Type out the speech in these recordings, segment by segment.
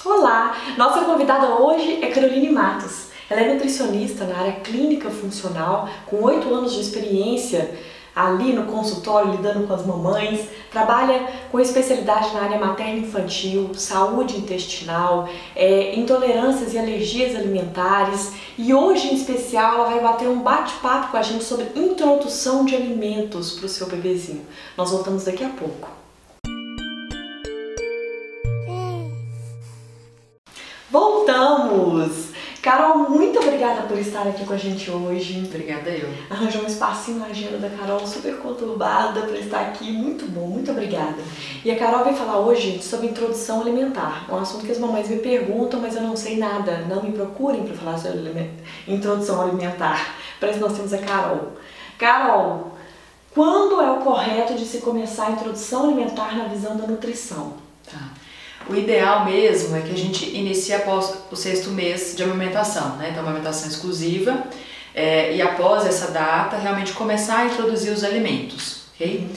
Olá! Nossa convidada hoje é Caroline Matos. Ela é nutricionista na área clínica funcional, com 8 anos de experiência ali no consultório, lidando com as mamães, trabalha com especialidade na área materno-infantil, saúde intestinal, intolerâncias e alergias alimentares, e hoje em especial ela vai bater um bate-papo com a gente sobre introdução de alimentos para o seu bebezinho. Nós voltamos daqui a pouco. Voltamos! Carol, muito obrigada por estar aqui com a gente hoje. Obrigada eu. Arranjou um espacinho na agenda da Carol super conturbada para estar aqui. Muito bom, muito obrigada. E a Carol vai falar hoje sobre introdução alimentar. Um assunto que as mamães me perguntam, mas eu não sei nada. Não me procurem para falar sobre introdução alimentar. Para isso nós temos a Carol. Carol, quando é o correto de se começar a introdução alimentar na visão da nutrição? Tá. O ideal mesmo é que a gente inicie após o 6º mês de amamentação, né? Então, amamentação exclusiva, e após essa data, realmente começar a introduzir os alimentos, ok?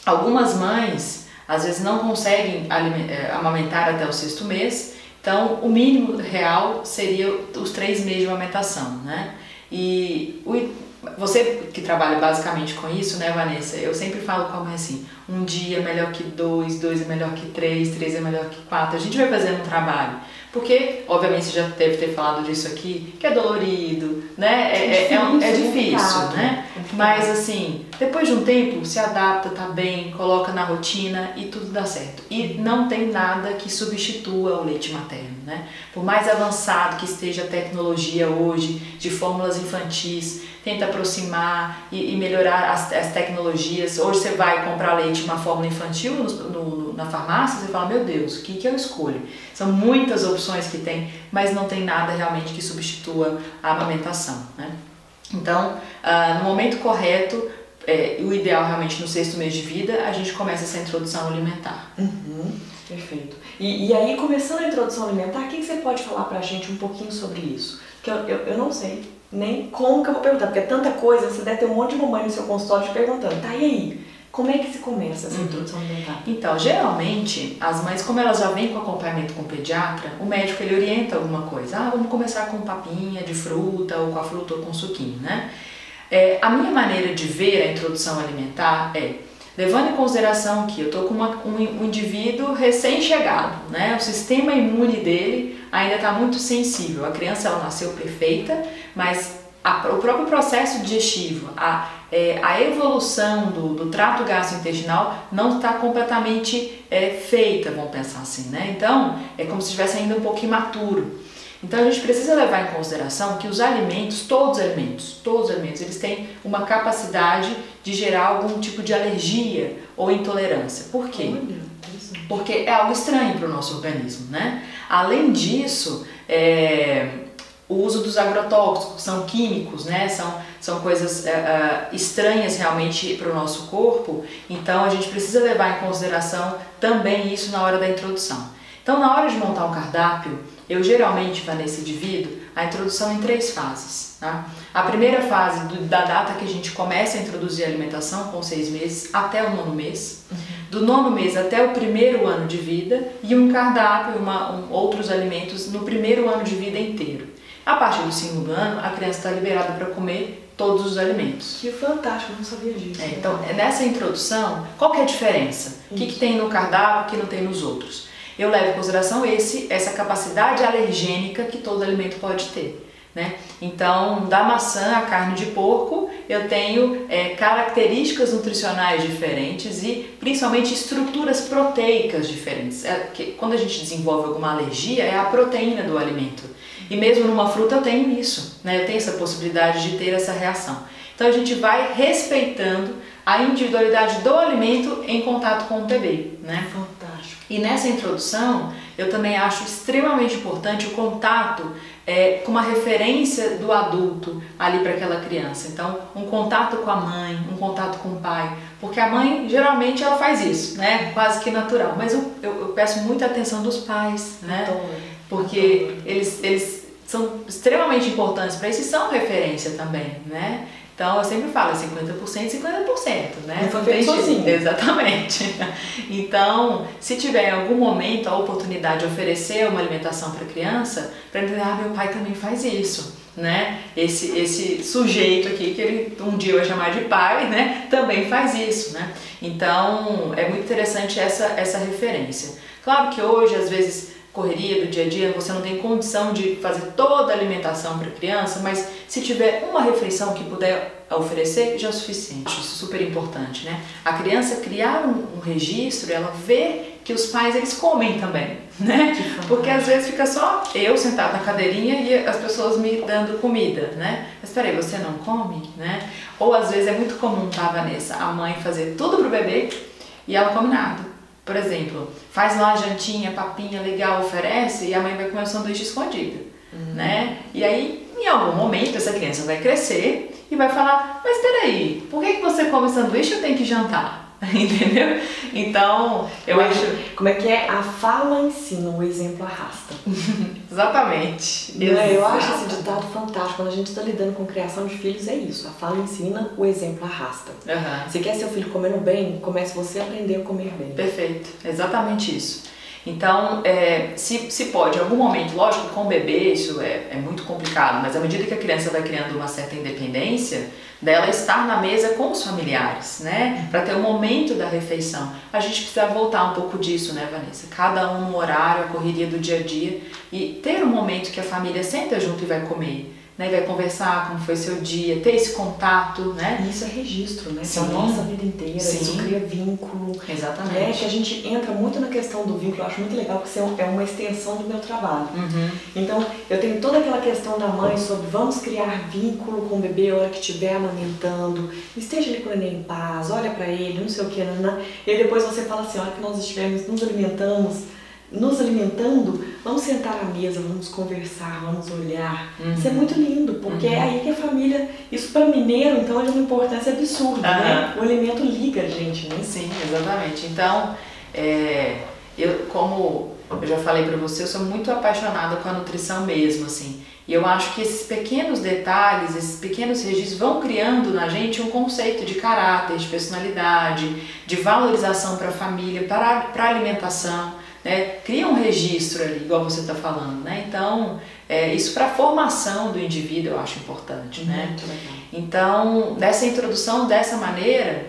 Algumas mães, às vezes, não conseguem amamentar até o 6º mês, então, o mínimo real seria os 3 meses de amamentação, né? E você que trabalha basicamente com isso, né, Vanessa? Eu sempre falo com a mãe assim, um dia é melhor que 2, 2 é melhor que 3, 3 é melhor que 4. A gente vai fazendo um trabalho. Porque, obviamente, você já deve ter falado disso aqui, que é dolorido, né? É difícil, né? Mas, assim, depois de um tempo, se adapta, tá bem, coloca na rotina e tudo dá certo. E não tem nada que substitua o leite materno, né? Por mais avançado que esteja a tecnologia hoje, de fórmulas infantis, tenta aproximar e melhorar as tecnologias. Hoje você vai comprar leite, uma fórmula infantil na farmácia, você fala, meu Deus, o que eu escolho? São muitas opções que tem, mas não tem nada realmente que substitua a amamentação, né? Então, no momento correto, o ideal realmente no 6º mês de vida, a gente começa essa introdução alimentar. Perfeito. E aí, começando a introdução alimentar, o que você pode falar pra gente um pouquinho sobre isso? Porque eu não sei nem como que eu vou perguntar, porque é tanta coisa, você deve ter um monte de mamãe no seu consultório te perguntando, tá, e aí? Como é que se começa essa introdução alimentar? Então, geralmente, as mães, como elas já vêm com acompanhamento com o pediatra, o médico ele orienta alguma coisa. Vamos começar com papinha de fruta, ou com a fruta ou com suquinho, né? A minha maneira de ver a introdução alimentar levando em consideração que eu estou com um indivíduo recém-chegado, né? O sistema imune dele ainda está muito sensível. A criança ela nasceu perfeita, mas o próprio processo digestivo, a evolução do trato gastrointestinal não está completamente feita, vamos pensar assim, né? Então, é como se estivesse ainda um pouco imaturo. Então, a gente precisa levar em consideração que os alimentos, todos os alimentos, eles têm uma capacidade de gerar algum tipo de alergia ou intolerância. Por quê? Porque é algo estranho para o nosso organismo, né? Além disso, o uso dos agrotóxicos, são químicos, né? São coisas estranhas realmente para o nosso corpo, então a gente precisa levar em consideração também isso na hora da introdução. Então, na hora de montar um cardápio, eu geralmente, Vanessa, divido a introdução em 3 fases. Tá? A primeira fase da data que a gente começa a introduzir a alimentação, com 6 meses, até o 9º mês. Do 9º mês até o 1º ano de vida, e um cardápio, outros alimentos no 1º ano de vida inteiro. A partir do 5º ano, a criança está liberada para comer todos os alimentos. Que fantástico, eu não sabia disso. Então, nessa introdução, qual que é a diferença? O que tem no cardápio que não tem nos outros? Eu levo em consideração essa capacidade alergênica que todo alimento pode ter, né? Então, da maçã à carne de porco, eu tenho características nutricionais diferentes e principalmente estruturas proteicas diferentes. Quando a gente desenvolve alguma alergia, é a proteína do alimento. E mesmo numa fruta eu tenho isso, né? Eu tenho essa possibilidade de ter essa reação. Então a gente vai respeitando a individualidade do alimento em contato com o bebê, né? Fantástico. E nessa introdução, eu também acho extremamente importante o contato com uma referência do adulto ali para aquela criança. Então, um contato com a mãe, um contato com o pai, porque a mãe, geralmente, ela faz isso, né? Quase que natural. Mas eu peço muita atenção dos pais, né? Porque eles são extremamente importantes para isso e são referência também, né? Então eu sempre falo 50%, 50%, né? Não foi feito sozinho. Exatamente. Então, se tiver em algum momento a oportunidade de oferecer uma alimentação para a criança, para entender, meu pai também faz isso, né? Esse sujeito aqui, que ele um dia vai chamar de pai, né? Também faz isso, né? Então, é muito interessante essa referência. Claro que hoje, às vezes, correria do dia a dia, você não tem condição de fazer toda a alimentação para a criança, mas se tiver uma refeição que puder oferecer, já é o suficiente. Isso é super importante, né? A criança criar um registro, ela vê que os pais, eles comem também, né? Porque às vezes fica só eu sentada na cadeirinha e as pessoas me dando comida, né? Mas peraí, você não come, né? Ou às vezes é muito comum, tá, Vanessa, a mãe fazer tudo pro bebê e ela come nada. Por exemplo, faz lá a jantinha, papinha, legal, oferece e a mãe vai comer um sanduíche escondido, né? E aí, em algum momento, essa criança vai crescer e vai falar, mas peraí, por que você come sanduíche e eu tenho que jantar? Entendeu? Então, eu acho... Como é que é? A fala ensina, o exemplo arrasta. Exatamente. Eu acho esse ditado fantástico. Quando a gente está lidando com criação de filhos, é isso. A fala ensina, o exemplo arrasta. Se quer seu filho comendo bem, comece você a aprender a comer bem. Perfeito. Exatamente isso. Então, se pode, em algum momento, lógico, com o bebê isso é muito complicado, mas à medida que a criança vai criando uma certa independência, dela estar na mesa com os familiares, né? Para ter o momento da refeição. A gente precisa voltar um pouco disso, né, Vanessa? Cada um no horário, a correria do dia a dia e ter um momento que a família senta junto e vai comer. Né, vai conversar como foi seu dia, ter esse contato, né? Isso é registro, né? Sim. É a nossa vida inteira, Sim. isso cria vínculo. Exatamente. Né? Que a gente entra muito na questão do vínculo, eu acho muito legal porque é uma extensão do meu trabalho. Então, eu tenho toda aquela questão da mãe sobre vamos criar vínculo com o bebê a hora que estiver amamentando, esteja ali com o neném em paz, olha pra ele, não sei o que, né? E aí depois você fala assim, a hora que nós estivermos nos alimentando, vamos sentar à mesa, vamos conversar, vamos olhar. Isso é muito lindo, porque é aí que a família, isso para mineiro, então, é de uma importância absurda, né? O alimento liga a gente, né? Sim, exatamente. Então, como eu já falei para você, eu sou muito apaixonada com a nutrição mesmo, assim. E eu acho que esses pequenos detalhes, esses pequenos registros vão criando na gente um conceito de caráter, de personalidade, de valorização para a família, para a alimentação. Né? Cria um registro ali, igual você está falando, né? Então, isso para a formação do indivíduo eu acho importante, né? Muito legal. Então, dessa introdução, dessa maneira,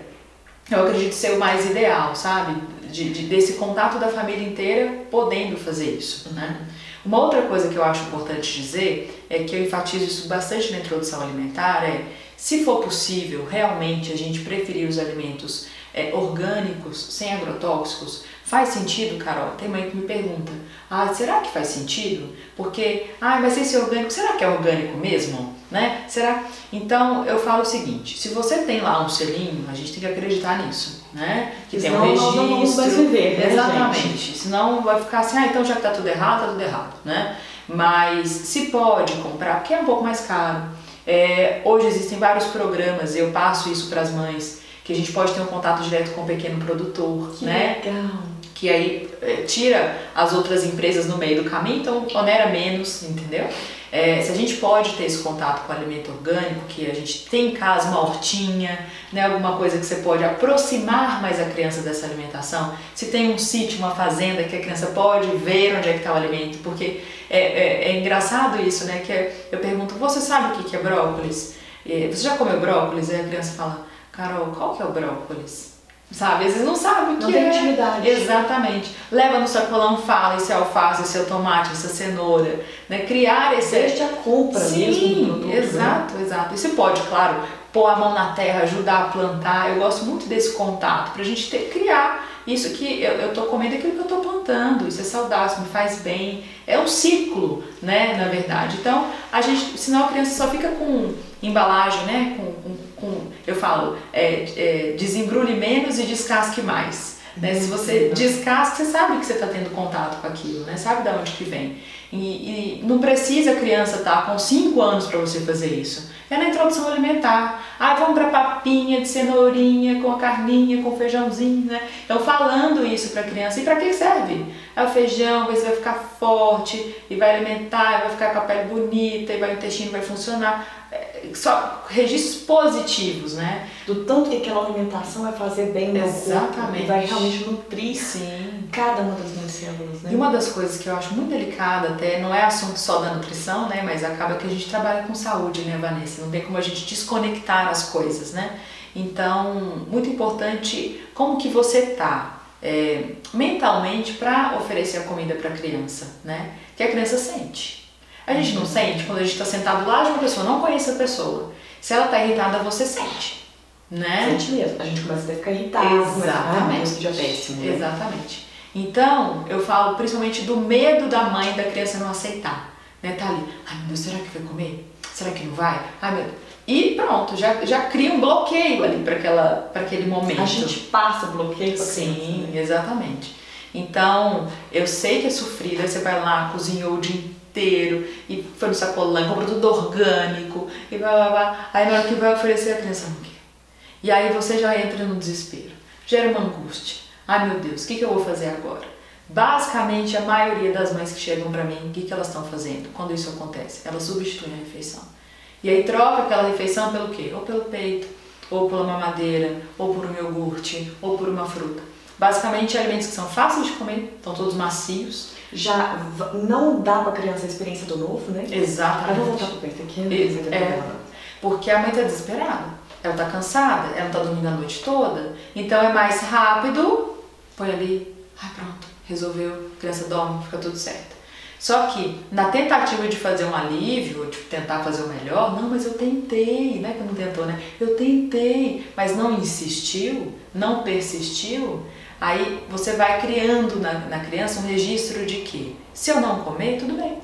eu acredito ser o mais ideal, sabe? Desse contato da família inteira podendo fazer isso, né? Uma outra coisa que eu acho importante dizer, é que eu enfatizo isso bastante na introdução alimentar, se for possível, realmente a gente preferir os alimentos orgânicos, sem agrotóxicos. Faz sentido, Carol? Tem mãe que me pergunta, será que faz sentido? Porque, mas esse orgânico, será que é orgânico mesmo? Né? Será? Então, eu falo o seguinte, se você tem lá um selinho, a gente tem que acreditar nisso, né? Que tem um registro. Nós não vamos mais viver, né, exatamente. gente? Senão vai ficar assim, então já que tá tudo errado, né? Mas se pode comprar, porque é um pouco mais caro. Hoje existem vários programas, eu passo isso para as mães, que a gente pode ter um contato direto com o pequeno produtor, que né? Legal. Que aí tira as outras empresas no meio do caminho, então onera menos, entendeu? Se a gente pode ter esse contato com o alimento orgânico, que a gente tem em casa uma hortinha, né, alguma coisa que você pode aproximar mais a criança dessa alimentação, se tem um sítio, uma fazenda que a criança pode ver onde é que está o alimento, porque é engraçado isso, né, que eu pergunto, você sabe o que é brócolis? Você já comeu brócolis? Aí a criança fala, Carol, qual que é o brócolis? Sabe? Às vezes não sabe o que não tem intimidade. Exatamente. Leva no sacolão, fala esse é alface, esse é o tomate, essa cenoura. Né? Criar esse... Desde a compra mesmo do produto. Exato, né? Exato. E você pode, claro, pôr a mão na terra, ajudar a plantar. Eu gosto muito desse contato, pra gente criar isso que eu tô comendo, aquilo que eu tô plantando. Isso é saudável, isso me faz bem. É um ciclo, né, na verdade. Então, senão a criança só fica com embalagem, né, eu falo, desembrulhe menos e descasque mais. Né? Se você descasca, você sabe que você está tendo contato com aquilo, né? Sabe de onde que vem. E não precisa a criança estar com 5 anos para você fazer isso. É na introdução alimentar. Vamos para papinha de cenourinha, com a carninha, com feijãozinho, né? Então, falando isso para a criança. E para que serve? O feijão, ver se vai ficar forte, e vai alimentar, e vai ficar com a pele bonita, e o intestino vai funcionar. só registros positivos, né? Do tanto que aquela alimentação vai fazer bem no meu corpo e vai realmente nutrir cada uma das minhas células, né? E uma das coisas que eu acho muito delicada até, não é assunto só da nutrição, né? Mas acaba que a gente trabalha com saúde, né, Vanessa? Não tem como a gente desconectar as coisas, né? Então, muito importante como que você tá mentalmente para oferecer a comida para a criança, né? Que a criança sente. A gente não sente quando a gente está sentado lá de uma pessoa, não conhece a pessoa. Se ela está irritada, você sente, né? Sente mesmo. A gente começa a ficar irritado. Exatamente. Que já é péssimo, né? Exatamente. Então, eu falo principalmente do medo da mãe da criança não aceitar, né? Tá ali, ai meu Deus, será que vai comer? Será que não vai? Ai meu Deus. E pronto, já cria um bloqueio ali para aquele momento. A gente passa bloqueio para Sim, criança, né? Exatamente. Então, eu sei que é sofrido, aí você vai lá, cozinhou o dia inteiro, e foi no sacolão, comprou tudo orgânico, e blá blá blá. Aí na hora que vai oferecer, a criança não quer. E aí você já entra no desespero, gera uma angústia. Ai meu Deus, o que eu vou fazer agora? Basicamente, a maioria das mães que chegam pra mim, o que elas estão fazendo quando isso acontece? Elas substituem a refeição. E aí troca aquela refeição pelo quê? Ou pelo peito, ou pela mamadeira, ou por um iogurte, ou por uma fruta. Basicamente, alimentos que são fáceis de comer, estão todos macios. Já não dá pra criança a experiência do novo, né? Exatamente. Eu vou voltar pro peito aqui. Porque a mãe tá desesperada. Ela tá cansada, ela não tá dormindo a noite toda. Então é mais rápido, põe ali, ai pronto, resolveu, a criança dorme, fica tudo certo. Só que na tentativa de fazer um alívio, de tentar fazer o melhor, não, mas eu tentei, não é que não tentou, né? Eu tentei, mas não insistiu, não persistiu, aí você vai criando na criança um registro de que se eu não comer, tudo bem.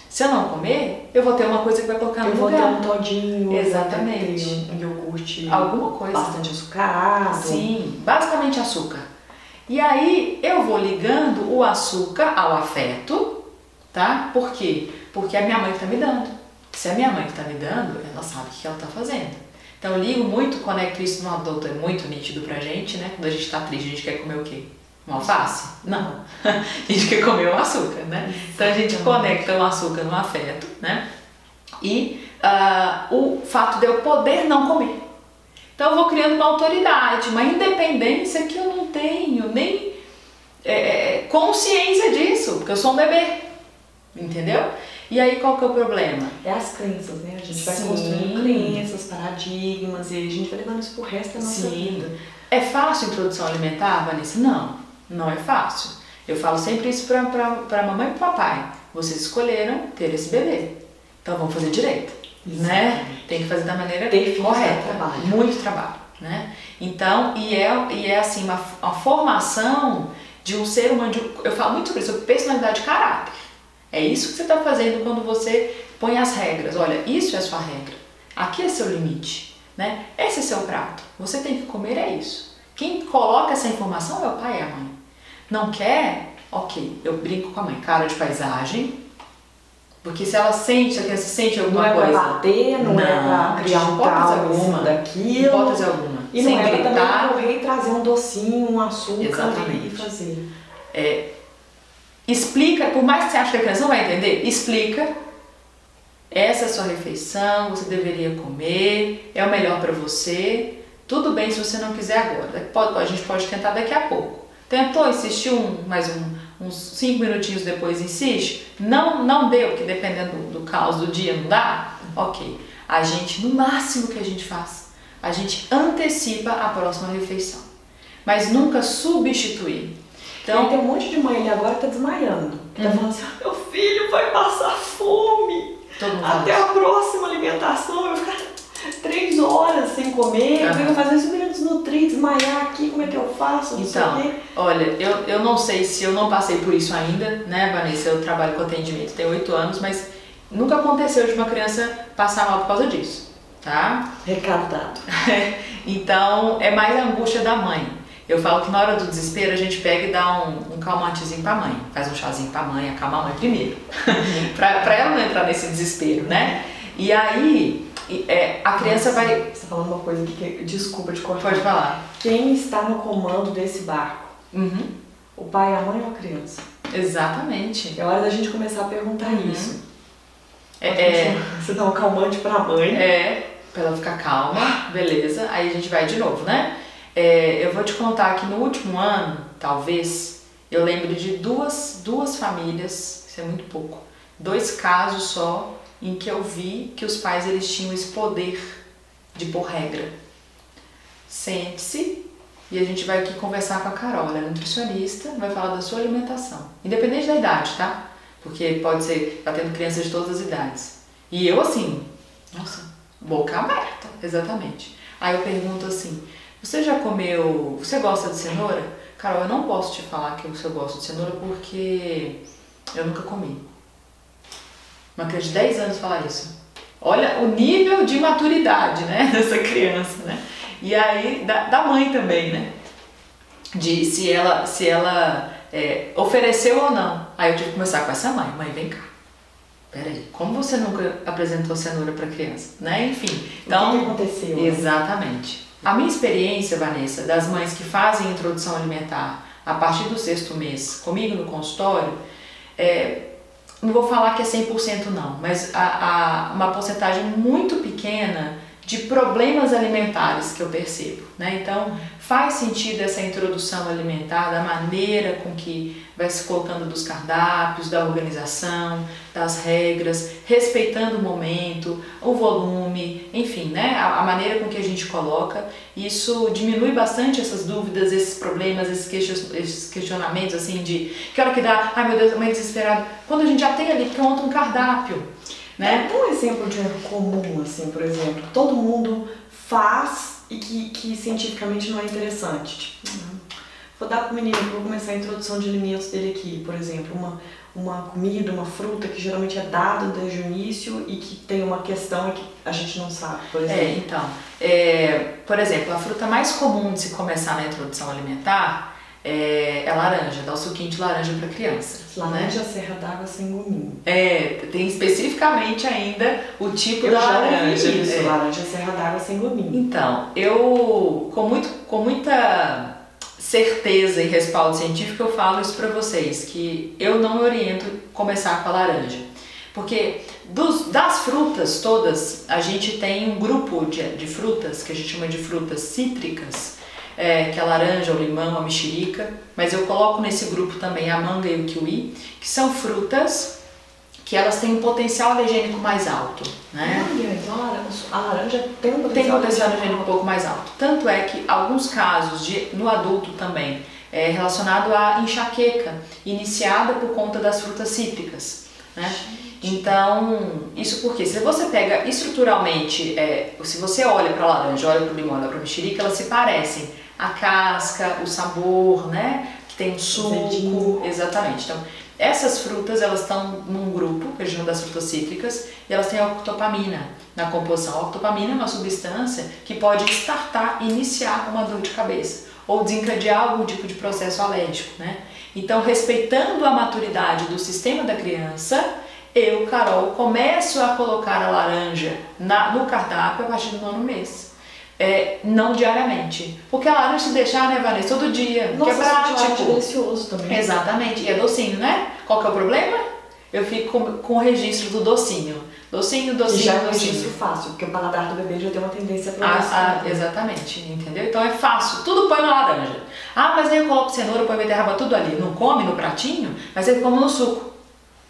Se eu não comer, eu vou ter uma coisa que vai colocar no lugar. Eu vou ter um todinho, exatamente, um iogurte, alguma coisa bastante açucarado. Sim, basicamente açúcar. E aí eu vou ligando o açúcar ao afeto, tá? Por quê? Porque é a minha mãe que tá me dando. Se é a minha mãe que tá me dando, ela sabe o que ela tá fazendo. Então eu ligo muito, conecto isso no adulto, é muito nítido pra gente, né? Quando a gente tá triste, a gente quer comer o quê? Um alface? Não. A gente quer comer um açúcar, né? Então a gente conecta o açúcar no afeto, né? E o fato de eu poder não comer. Então eu vou criando uma autoridade, uma independência que eu não tenho nem consciência disso, porque eu sou um bebê, entendeu? E aí qual que é o problema? É as crenças, né? A gente vai construindo crenças, paradigmas, e a gente vai levando isso pro resto da nossa vida. É fácil a introdução alimentar, Vanessa? Não, não é fácil. Eu falo sempre isso pra mamãe e pro papai. Vocês escolheram ter esse bebê, então vamos fazer direito, né? Tem que fazer da maneira correta, muito trabalho, né? Então, e é assim, uma formação de um ser humano, eu falo muito sobre isso, sobre personalidade e caráter. É isso que você está fazendo quando você põe as regras. Olha, isso é a sua regra. Aqui é seu limite, né? Esse é seu prato. Você tem que comer, é isso. Quem coloca essa informação é o pai e a mãe. Não quer? Ok, eu brinco com a mãe. Cara de paisagem. Porque se ela sente, se a criança sente alguma coisa... Não é pra bater, não é pra criar um trauma daquilo. Hipótese alguma. E sem não é gritar. pra também correr e trazer um docinho, um açúcar. Exatamente. E fazer. Explica, por mais que você ache que a criança não vai entender, explica. Essa é a sua refeição, você deveria comer, é o melhor para você. Tudo bem se você não quiser agora, a gente pode tentar daqui a pouco. Tentou, insistiu uns 5 minutinhos depois, insiste? Não deu, que dependendo do caos do dia não dá? Ok. A gente, no máximo que a gente faz, a gente antecipa a próxima refeição. Mas nunca substituir. Então, tem um monte de mãe ali agora que tá desmaiando. Que tá falando assim, meu filho vai passar fome. Até a próxima alimentação, eu vou ficar 3 horas sem comer, eu vou fazer isso meio desnutrir, desmaiar aqui, como é que eu faço? Então, olha, eu não sei se eu não passei por isso ainda, né, Vanessa? Eu trabalho com atendimento, tenho 8 anos, mas nunca aconteceu de uma criança passar mal por causa disso, tá? Recado dado. Então, é mais a angústia da mãe. Eu falo que na hora do desespero a gente pega e dá um calmantezinho pra mãe, faz um chazinho pra mãe, acalma a mãe primeiro, pra ela não entrar nesse desespero, né? E aí, a criança vai... Você tá falando uma coisa aqui que... Desculpa te cortar. Pode falar. Quem está no comando desse barco? O pai, a mãe ou a criança? Exatamente. É hora da gente começar a perguntar isso. Você dá um calmante pra mãe. Pra ela ficar calma, beleza. Aí a gente vai de novo, né? Eu vou te contar que no último ano, talvez, eu lembro de duas famílias, isso é muito pouco, 2 casos só em que eu vi que os pais eles tinham esse poder de pôr regra. Sente-se e a gente vai aqui conversar com a Carol, ela é nutricionista, vai falar da sua alimentação, independente da idade, tá? Porque pode ser, tá tendo crianças de todas as idades. E eu assim, nossa, boca aberta, exatamente. Aí eu pergunto assim, você já comeu, você gosta de cenoura? Carol, eu não posso te falar que eu gosto de cenoura porque eu nunca comi. Uma criança de 10 anos falar isso. Olha o nível de maturidade, né, dessa criança, né? E aí, da mãe também, né? De se ela ofereceu ou não. Aí eu tive que começar com essa mãe. Mãe, vem cá. Peraí, como você nunca apresentou cenoura para criança? Né? Enfim, então... O que aconteceu? Exatamente. A minha experiência, Vanessa, das mães que fazem introdução alimentar a partir do 6º mês comigo no consultório, não vou falar que é 100% não, mas uma porcentagem muito pequena de problemas alimentares que eu percebo, né? Então faz sentido essa introdução alimentar, da maneira com que vai se colocando dos cardápios, da organização, das regras, respeitando o momento, o volume, enfim, né? A maneira com que a gente coloca, isso diminui bastante essas dúvidas, esses problemas, esses questionamentos, assim, de que hora que dá, ai meu Deus, a mãe desesperada, quando a gente já tem ali pronto um cardápio, né? Um exemplo de erro comum, assim, por exemplo, que todo mundo faz e que cientificamente não é interessante. Tipo, vou dar pro menino, vou começar a introdução de alimentos dele aqui, por exemplo, uma comida, uma fruta que geralmente é dada desde o início e que tem uma questão que a gente não sabe, por exemplo. Por exemplo, a fruta mais comum de se começar na introdução alimentar é laranja, dá o suquinho de laranja para criança. Laranja, né? Serra d'água sem gominho. Tem especificamente ainda o tipo da laranja. Isso, laranja, serra d'água sem gominho. Então, eu com muita certeza e respaldo científico eu falo isso para vocês, que eu não oriento começar com a laranja. Porque das frutas todas, a gente tem um grupo de frutas, que a gente chama de frutas cítricas, que é a laranja, o limão, a mexerica, mas eu coloco nesse grupo também a manga e o kiwi, que são frutas que elas têm um potencial alergênico mais alto, né? Então a laranja tem um potencial alergênico um pouco mais alto. Tanto é que alguns casos, no adulto também, relacionado à enxaqueca, iniciada por conta das frutas cítricas, né? Então, isso porque se você pega estruturalmente, se você olha para a laranja, olha para o limão, olha para a mexerica, elas se parecem. A casca, o sabor, né? Que tem um suco, exatamente. Então, essas frutas, elas estão num grupo, que a gente chama das frutas cítricas, e elas têm a octopamina na composição. A octopamina é uma substância que pode iniciar uma dor de cabeça, ou desencadear algum tipo de processo alérgico, né? Então, respeitando a maturidade do sistema da criança, eu, Carol, começo a colocar a laranja no cardápio a partir do 9º mês. Não diariamente. Porque a laranja se deixar, né, Vanessa, todo dia. Nossa, que é prático. É delicioso também. Exatamente. E é docinho, né? Qual que é o problema? Eu fico com o registro do docinho. Docinho. Já é um registro fácil, porque o paladar do bebê já tem uma tendência para exatamente, entendeu? Então é fácil, tudo põe na laranja. Mas aí eu coloco cenoura, põe beterraba, tudo ali. Não come no pratinho, mas ele come no suco.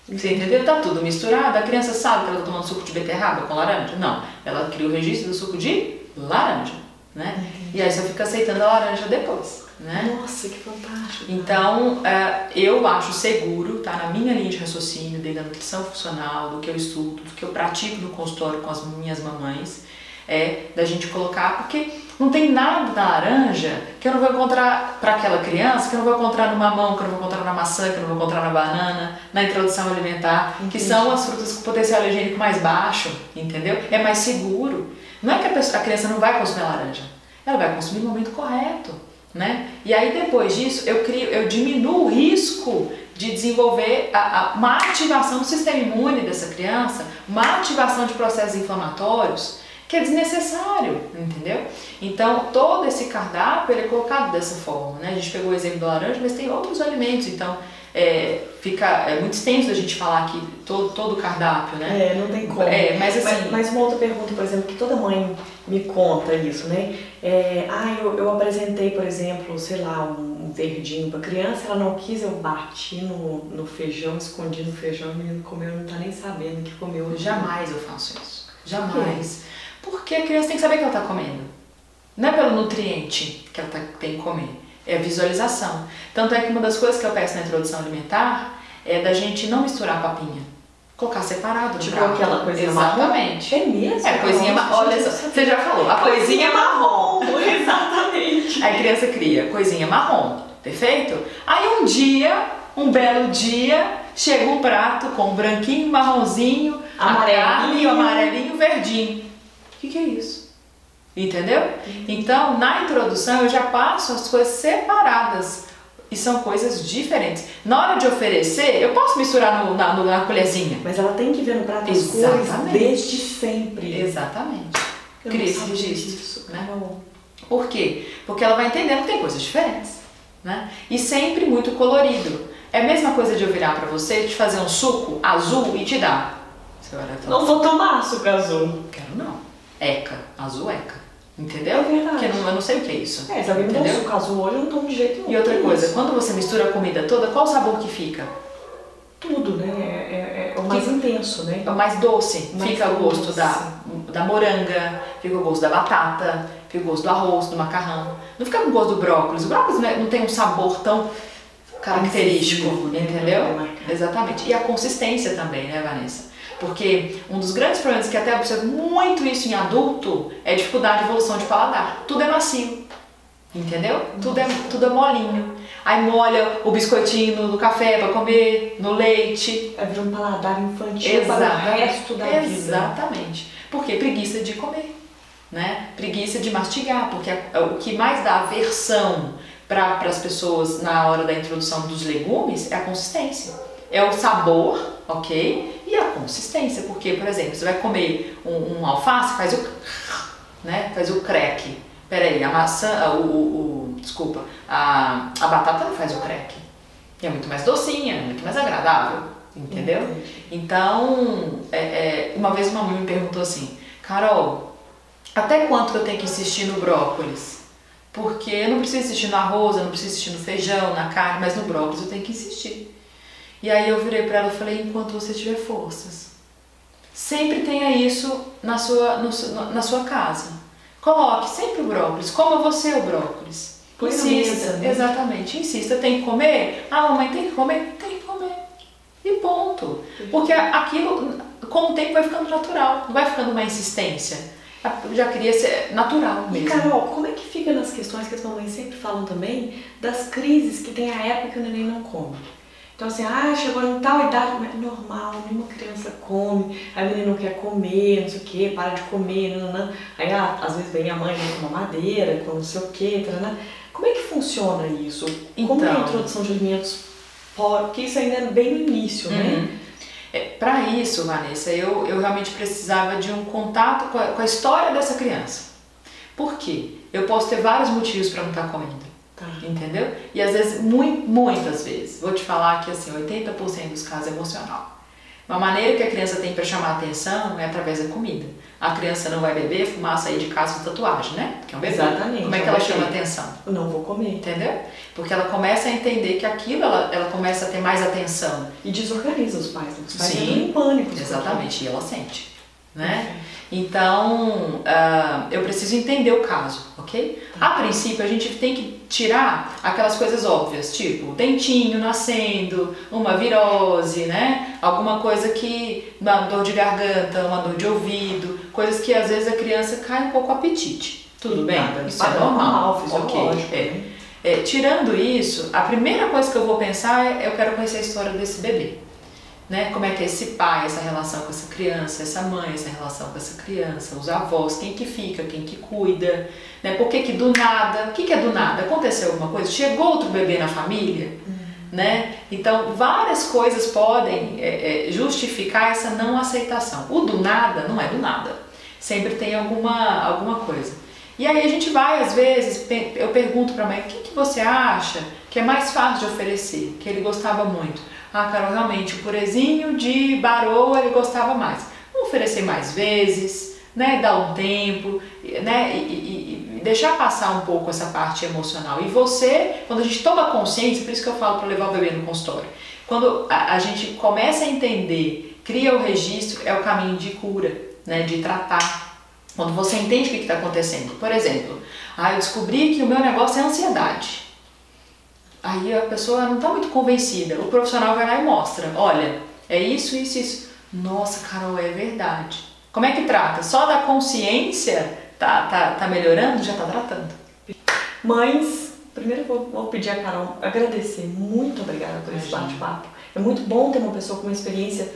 Você entendeu? Tá tudo misturado. A criança sabe que ela tá tomando suco de beterraba com laranja? Não. Ela cria o registro do suco de laranja, né? E aí você fica aceitando a laranja depois, né? Nossa, que fantástico! Então, eu acho seguro, tá? Na minha linha de raciocínio, desde a nutrição funcional, do que eu estudo, do que eu pratico no consultório com as minhas mamães, da gente colocar, porque não tem nada na laranja que eu não vou encontrar para aquela criança, que eu não vou encontrar no mamão, que eu não vou encontrar na maçã, que eu não vou encontrar na banana, na introdução alimentar, que são as frutas com potencial alergênico mais baixo, entendeu? É mais seguro. Não é que a criança não vai consumir laranja, ela vai consumir no momento correto, né? E aí depois disso eu diminuo o risco de desenvolver uma ativação do sistema imune dessa criança, uma ativação de processos inflamatórios, que é desnecessário, entendeu? Então, todo esse cardápio ele é colocado dessa forma, né? A gente pegou o exemplo da laranja, mas tem outros alimentos. Então, fica muito extenso a gente falar aqui todo o cardápio, né? Não tem como. Mas assim... Mas uma outra pergunta, por exemplo, que toda mãe me conta isso, né? Eu apresentei, por exemplo, sei lá, um verdinho pra criança, ela não quis, eu bati no feijão, escondi no feijão, o menino comeu, não tá nem sabendo que comeu. Jamais eu faço isso. Jamais. Porque a criança tem que saber o que ela tá comendo. Não é pelo nutriente que ela tem que comer. É a visualização. Tanto é que uma das coisas que eu peço na introdução alimentar é da gente não misturar papinha. Colocar separado no tipo prato. Aquela coisinha marrom? Exatamente. É mesmo? É, coisinha marrom. Olha só, você já falou. A coisinha marrom. Exatamente. Aí a criança cria coisinha marrom. Perfeito? Aí um belo dia, chega um prato com branquinho, marronzinho, amarelinho, amarelinho, verdinho. O que é isso? Entendeu? Então, na introdução, eu já passo as coisas separadas. E são coisas diferentes. Na hora de oferecer, eu posso misturar na colherzinha. Mas ela tem que ver no prato as coisas desde sempre. Exatamente. Eu Cria não esse sabia registro. disso, Né? Por quê? Porque ela vai entendendo que tem coisas diferentes. Né? E sempre muito colorido. É a mesma coisa de eu virar pra você, te fazer um suco azul e te dar. Você vai falar, não vou tomar suco azul. Quero não. Eca. Azul eca. Entendeu? É verdade. Porque eu não sei o que é isso. Se alguém me der um suco azul hoje, eu não tomo de jeito nenhum. E outra coisa, quando você mistura a comida toda, qual o sabor que fica? Tudo, né? É o mais intenso, né? É o mais doce. Mais fica o gosto doce. da moranga, fica o gosto da batata, fica o gosto do arroz, do macarrão. Não fica o gosto do brócolis. O brócolis não tem um sabor tão característico, entendeu? Exatamente. E a consistência também, né, Vanessa? Porque um dos grandes problemas que até eu observo muito isso em adulto é a dificuldade de evolução de paladar. Tudo é macio, entendeu? Tudo é molinho. Aí molha o biscoitinho no café para comer, no leite. Vai virar um paladar infantil para o resto da vida. Exatamente. Porque preguiça de comer, né? Preguiça de mastigar, porque o que mais dá aversão para as pessoas na hora da introdução dos legumes é a consistência. É o sabor, ok? E a consistência, porque, por exemplo, você vai comer um alface, faz o crack. Peraí, a maçã, desculpa, a batata não faz o crack. É muito mais docinha, é muito mais agradável, entendeu? Então, uma vez uma mãe me perguntou assim, Carol, até quanto que eu tenho que insistir no brócolis? Porque eu não preciso insistir no arroz, eu não preciso insistir no feijão, na carne, mas no brócolis eu tenho que insistir. E aí eu virei pra ela e falei, enquanto você tiver forças. Sempre tenha isso na sua casa. Coloque sempre o brócolis, coma você o brócolis. Insista, né? Exatamente, insista, tem que comer? Ah, mamãe, tem que comer? Tem que comer. E ponto. Porque aquilo, com o tempo, vai ficando natural, não vai ficando uma insistência. Eu já queria ser natural mesmo. E Carol, como é que fica nas questões que as mamães sempre falam também, das crises que tem a época que o neném não come? Então assim, chegou em tal idade, mas é normal, nenhuma criança come, aí o menino não quer comer, não sei o que, para de comer, nananã. Aí às vezes vem a mãe com uma madeira, com não sei o que, nananã. Como é que funciona isso? Como é a introdução de alimentos? Porque isso ainda é bem no início, né? Para isso, Vanessa, eu realmente precisava de um contato com a história dessa criança. Por quê? Eu posso ter vários motivos para não estar comendo. Entendeu? E às vezes, muitas vezes, vou te falar que assim, 80% dos casos é emocional. Uma maneira que a criança tem para chamar atenção é através da comida. A criança não vai beber, fumar, sair de casa com tatuagem, né? Porque é um bebê. Exatamente. Como é que ela chama atenção? Eu não vou comer. Entendeu? Porque ela começa a entender que aquilo, ela começa a ter mais atenção. E desorganiza os pais. Os pais Sim, entram em pânico. Exatamente, e ela sente. Né? Então, eu preciso entender o caso, ok? A princípio, a gente tem que tirar aquelas coisas óbvias, tipo dentinho nascendo, uma virose, né? Alguma coisa que, uma dor de garganta, uma dor de ouvido, coisas que às vezes a criança cai um pouco o apetite. Tudo bem? Isso é normal, fisiológico. Tirando isso, a primeira coisa que eu vou pensar é eu quero conhecer a história desse bebê. Né? Como é que é esse pai, essa relação com essa criança, essa mãe, essa relação com essa criança, os avós, quem que fica, quem que cuida, né? Por que do nada, o que é do nada? Aconteceu alguma coisa? Chegou outro bebê na família? Né? Então, várias coisas podem justificar essa não aceitação. O do nada não é do nada, sempre tem alguma coisa. E aí a gente vai, às vezes, eu pergunto para a mãe, o que você acha que é mais fácil de oferecer, que ele gostava muito? Ah, Carol, realmente, o purezinho de baroa ele gostava mais. Vamos oferecer mais vezes, né? Dar um tempo, né? E deixar passar um pouco essa parte emocional. E você, quando a gente toma consciência, por isso que eu falo para levar o bebê no consultório, quando a gente começa a entender, cria o registro, é o caminho de cura, né? De tratar. Quando você entende o que está acontecendo. Por exemplo, eu descobri que o meu negócio é ansiedade. Aí a pessoa não está muito convencida. O profissional vai lá e mostra. Olha, é isso, isso, isso. Nossa, Carol, é verdade. Como é que trata? Só da consciência tá melhorando? Já está tratando. Mães, primeiro eu vou pedir a Carol agradecer. Muito obrigada por esse bate-papo. É muito bom ter uma pessoa com uma experiência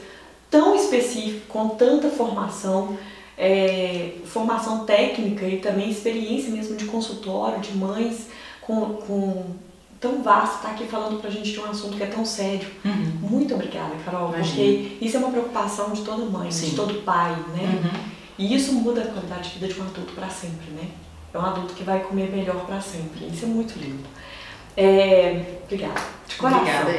tão específica, com tanta formação. Formação técnica e também experiência mesmo de consultório, de mães, tão vasto, tá aqui falando pra gente de um assunto que é tão sério. Muito obrigada, Carol, porque isso é uma preocupação de toda mãe, de todo pai, né? E isso muda a qualidade de vida de um adulto pra sempre, né? É um adulto que vai comer melhor pra sempre, isso é muito lindo. Obrigada, de coração. Obrigada,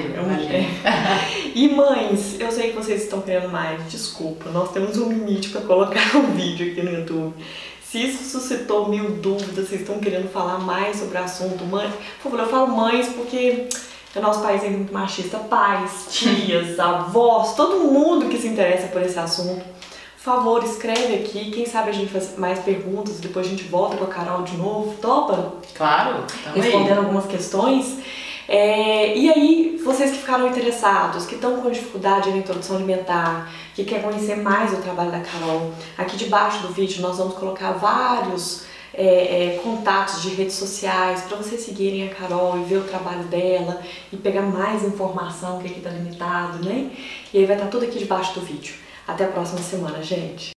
E mães, eu sei que vocês estão querendo mais, desculpa, nós temos um limite para colocar um vídeo aqui no YouTube. Se isso suscitou 1000 dúvidas, vocês estão querendo falar mais sobre o assunto, mãe, por favor, eu falo mães porque o nosso país é muito machista, pais, tias, avós, todo mundo que se interessa por esse assunto. Por favor, escreve aqui, quem sabe a gente faz mais perguntas, depois a gente volta com a Carol de novo, topa? Claro, respondendo algumas questões. E aí, vocês que ficaram interessados, que estão com dificuldade na introdução alimentar, que querem conhecer mais o trabalho da Carol, aqui debaixo do vídeo nós vamos colocar vários contatos de redes sociais para vocês seguirem a Carol e ver o trabalho dela e pegar mais informação que aqui está limitado, né? E aí vai estar tudo aqui debaixo do vídeo. Até a próxima semana, gente!